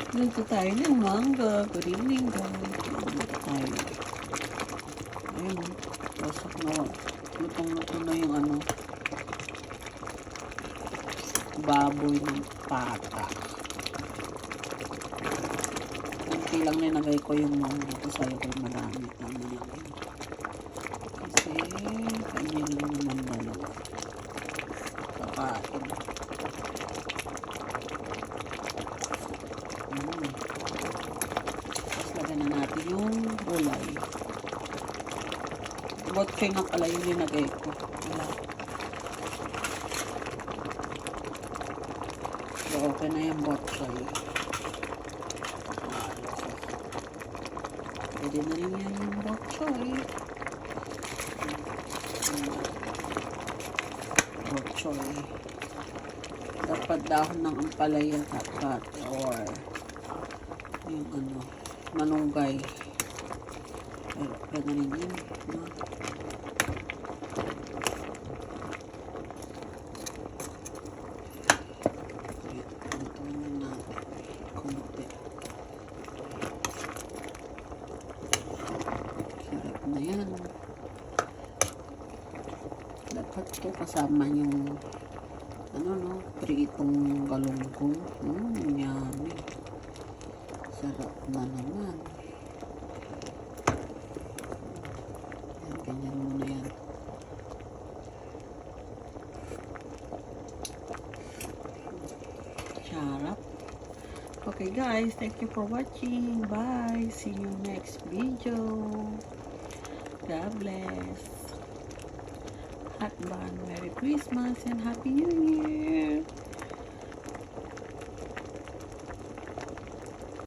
Luto tayo ng mangga. Good evening, guys. Luto tayo. Ayun, wasak na. Lutong-luto na yung ano, baboy ng pata. Kunti lang nilagay ko yung mangga kasi ayaw ko madami na nilagay. Kasi kanya lang naman dalawa. Kakain. Tapos lagyan na natin yung gulay. Botche nga pala yung linagay ko. Wala. So, okay na yung botche. Pwede na rin yan yung botche. Botche. Dapat dahon ng ampalaya dapat or yung ano, manunggay. Pero pwede rin yun. No? Ito na konti. Sarap na yan. Dapat to kasama yung ano no, pritong galunggong. Yummy. Sarap na naman. Yan, ganyan muna yan. Sarap. Okay guys, thank you for watching. Bye. See you next video. God bless. Hot bun. Merry Christmas and Happy New Year.